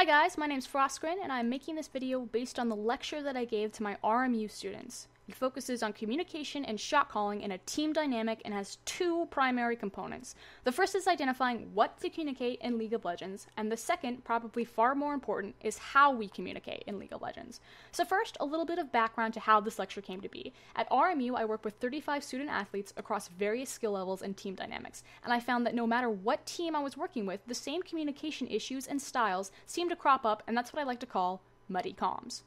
Hi guys, my name's Frostgrin, and I'm making this video based on the lecture that I gave to my RMU students. It focuses on communication and shot calling in a team dynamic and has two primary components. The first is identifying what to communicate in League of Legends, and the second, probably far more important, is how we communicate in League of Legends. So first, a little bit of background to how this lecture came to be. At RMU, I work with 35 student athletes across various skill levels and team dynamics, and I found that no matter what team I was working with, the same communication issues and styles seemed to crop up, and that's what I like to call muddy comms.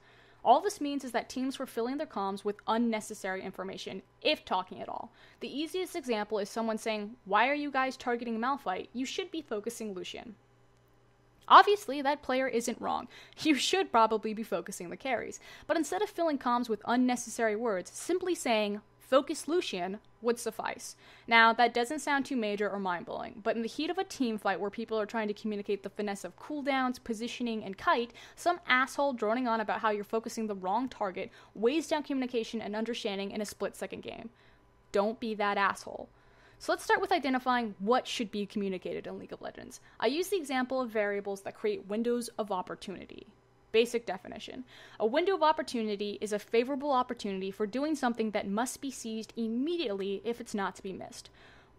All this means is that teams were filling their comms with unnecessary information, if talking at all. The easiest example is someone saying, "Why are you guys targeting Malphite? You should be focusing Lucian." Obviously, that player isn't wrong. You should probably be focusing the carries. But instead of filling comms with unnecessary words, simply saying, "Focus Lucian," would suffice. Now, that doesn't sound too major or mind-blowing, but in the heat of a team fight where people are trying to communicate the finesse of cooldowns, positioning, and kite, some asshole droning on about how you're focusing the wrong target weighs down communication and understanding in a split-second game. Don't be that asshole. So let's start with identifying what should be communicated in League of Legends. I use the example of variables that create windows of opportunity. Basic definition. A window of opportunity is a favorable opportunity for doing something that must be seized immediately if it's not to be missed.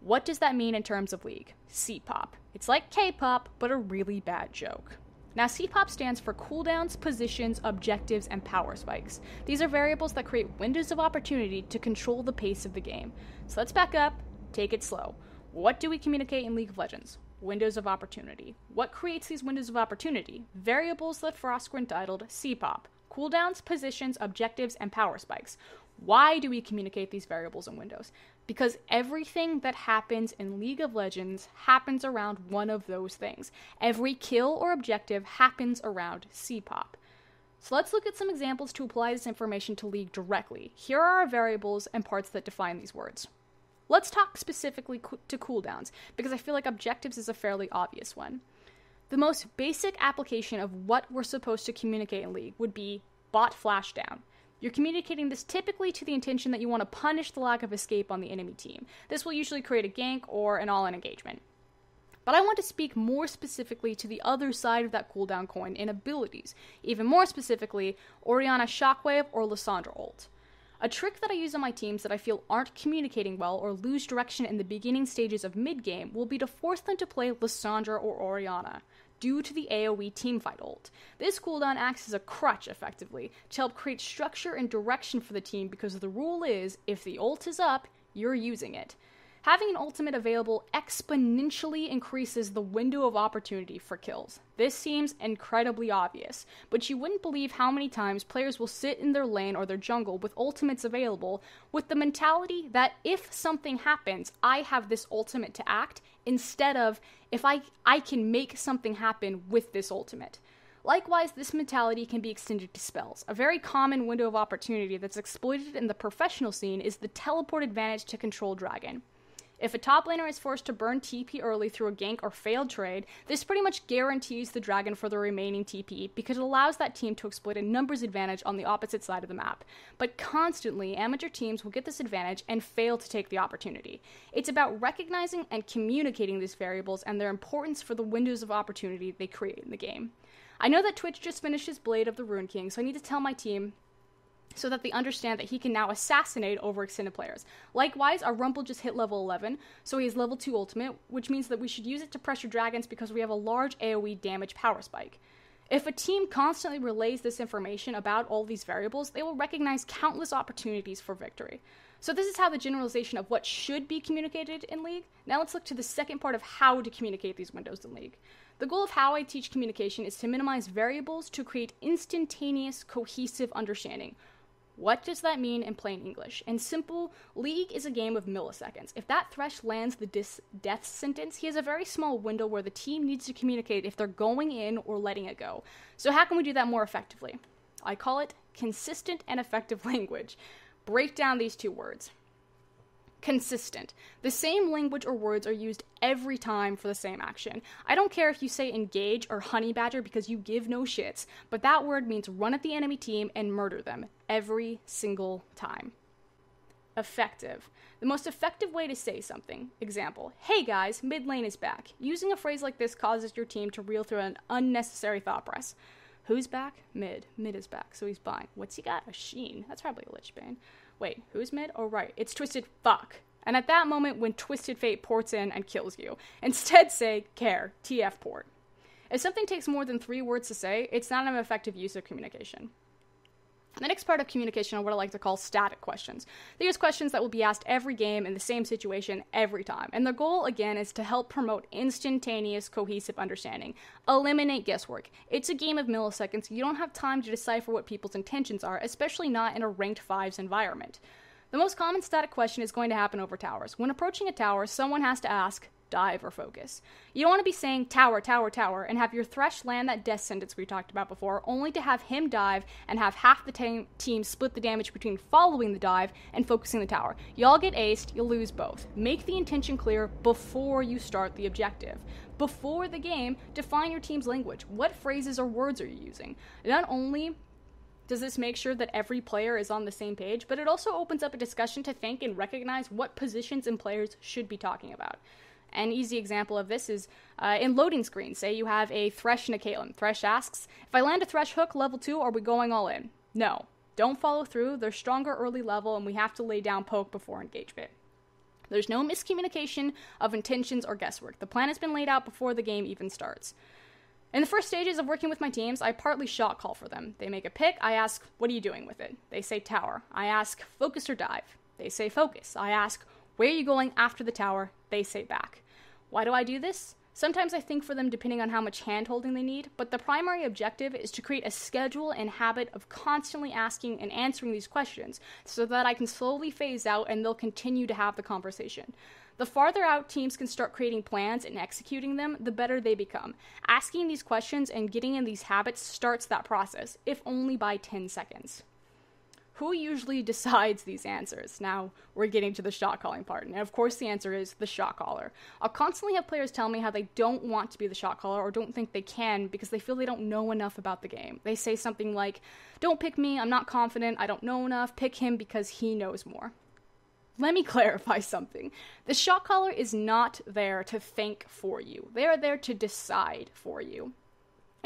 What does that mean in terms of League? C-pop. It's like K-pop, but a really bad joke. Now, C-pop stands for cooldowns, positions, objectives, and power spikes. These are variables that create windows of opportunity to control the pace of the game. So let's back up, take it slow. What do we communicate in League of Legends? Windows of opportunity. What creates these windows of opportunity? Variables that Frostgrin titled C-pop. Cooldowns, positions, objectives, and power spikes. Why do we communicate these variables and windows? Because everything that happens in League of Legends happens around one of those things. Every kill or objective happens around C-pop. So let's look at some examples to apply this information to League directly. Here are our variables and parts that define these words. Let's talk specifically to cooldowns, because I feel like objectives is a fairly obvious one. The most basic application of what we're supposed to communicate in League would be bot flashdown. You're communicating this typically to the intention that you want to punish the lack of escape on the enemy team. This will usually create a gank or an all-in engagement. But I want to speak more specifically to the other side of that cooldown coin in abilities. Even more specifically, Orianna Shockwave or Lissandra ult. A trick that I use on my teams that I feel aren't communicating well or lose direction in the beginning stages of mid-game will be to force them to play Lissandra or Orianna, due to the AoE teamfight ult. This cooldown acts as a crutch, effectively, to help create structure and direction for the team because the rule is, if the ult is up, you're using it. Having an ultimate available exponentially increases the window of opportunity for kills. This seems incredibly obvious, but you wouldn't believe how many times players will sit in their lane or their jungle with ultimates available with the mentality that if something happens, I have this ultimate to act, instead of if I can make something happen with this ultimate. Likewise, this mentality can be extended to spells. A very common window of opportunity that's exploited in the professional scene is the teleport advantage to control dragon. If a top laner is forced to burn TP early through a gank or failed trade, this pretty much guarantees the dragon for the remaining TP because it allows that team to exploit a numbers advantage on the opposite side of the map. But constantly, amateur teams will get this advantage and fail to take the opportunity. It's about recognizing and communicating these variables and their importance for the windows of opportunity they create in the game. I know that Twitch just finished his Blade of the Rune King, so I need to tell my team so that they understand that he can now assassinate overextended players. Likewise, our Rumble just hit level 11, so he has level 2 ultimate, which means that we should use it to pressure dragons because we have a large AoE damage power spike. If a team constantly relays this information about all these variables, they will recognize countless opportunities for victory. So this is how the generalization of what should be communicated in League. Now let's look to the second part of how to communicate these windows in League. The goal of how I teach communication is to minimize variables to create instantaneous, cohesive understanding. What does that mean in plain English? In simple, League is a game of milliseconds. If that Thresh lands the death sentence, he has a very small window where the team needs to communicate if they're going in or letting it go. So how can we do that more effectively? I call it consistent and effective language. Break down these two words. Consistent. The same language or words are used every time for the same action. I don't care if you say engage or honey badger because you give no shits, but that word means run at the enemy team and murder them every single time. effective. The most effective way to say something. Example, hey guys, mid lane is back. Using a phrase like this causes your team to reel through an unnecessary thought press. Who's back? Mid. Mid is back, so he's buying. What's he got? A Sheen. That's probably a Lich Bane. Wait, who's mid? Oh, right. It's Twisted Fuck. And at that moment, when Twisted Fate ports in and kills you, instead say, care, TF port. If something takes more than 3 words to say, it's not an effective use of communication. The next part of communication are what I like to call static questions. These are questions that will be asked every game in the same situation every time. And their goal, again, is to help promote instantaneous, cohesive understanding. Eliminate guesswork. It's a game of milliseconds. You don't have time to decipher what people's intentions are, especially not in a ranked 5s environment. The most common static question is going to happen over towers. When approaching a tower, someone has to ask, dive or focus. You don't want to be saying tower, tower, tower, and have your Thresh land that death sentence we talked about before, only to have him dive and have half the team split the damage between following the dive and focusing the tower. Y'all get aced, you'll lose both. Make the intention clear before you start the objective. Before the game, define your team's language. What phrases or words are you using? Not only does this make sure that every player is on the same page, but it also opens up a discussion to think and recognize what positions and players should be talking about. An easy example of this is in loading screens. Say you have a Thresh and a Caitlyn. Thresh asks, if I land a Thresh hook level 2, are we going all in? No. Don't follow through. They're stronger early level, and we have to lay down poke before engagement. There's no miscommunication of intentions or guesswork. The plan has been laid out before the game even starts. In the first stages of working with my teams, I partly shot call for them. They make a pick. I ask, what are you doing with it? They say tower. I ask, focus or dive? They say focus. I ask, where are you going after the tower? They say back. Why do I do this? Sometimes I think for them depending on how much hand-holding they need, but the primary objective is to create a schedule and habit of constantly asking and answering these questions so that I can slowly phase out and they'll continue to have the conversation. The farther out teams can start creating plans and executing them, the better they become. Asking these questions and getting in these habits starts that process, if only by 10 seconds. Who usually decides these answers? Now, we're getting to the shot calling part, and of course the answer is the shot caller. I'll constantly have players tell me how they don't want to be the shot caller or don't think they can because they feel they don't know enough about the game. They say something like, don't pick me, I'm not confident, I don't know enough, pick him because he knows more. Let me clarify something. The shot caller is not there to think for you. They are there to decide for you.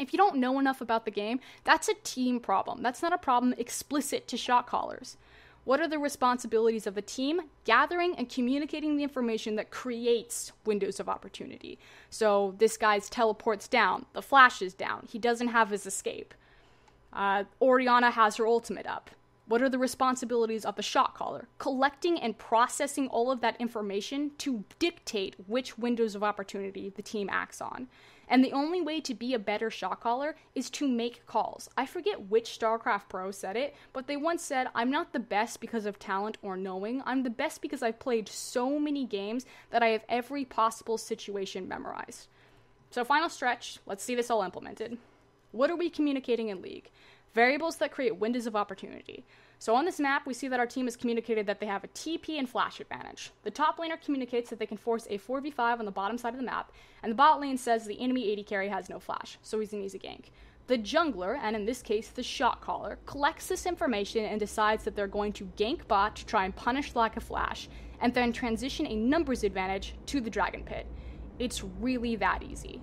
If you don't know enough about the game, that's a team problem. That's not a problem explicit to shot callers. What are the responsibilities of the team? Gathering and communicating the information that creates windows of opportunity. So this guy's teleport's down, the flash is down, he doesn't have his escape. Orianna has her ultimate up. What are the responsibilities of the shot caller? Collecting and processing all of that information to dictate which windows of opportunity the team acts on. And the only way to be a better shot caller is to make calls. I forget which StarCraft pro said it, but they once said, I'm not the best because of talent or knowing. I'm the best because I've played so many games that I have every possible situation memorized. So final stretch, let's see this all implemented. What are we communicating in League? Variables that create windows of opportunity. So on this map, we see that our team has communicated that they have a TP and flash advantage. The top laner communicates that they can force a 4v5 on the bottom side of the map, and the bot lane says the enemy AD carry has no flash, so he's an easy gank. The jungler, and in this case the shot caller, collects this information and decides that they're going to gank bot to try and punish lack of flash, and then transition a numbers advantage to the dragon pit. It's really that easy.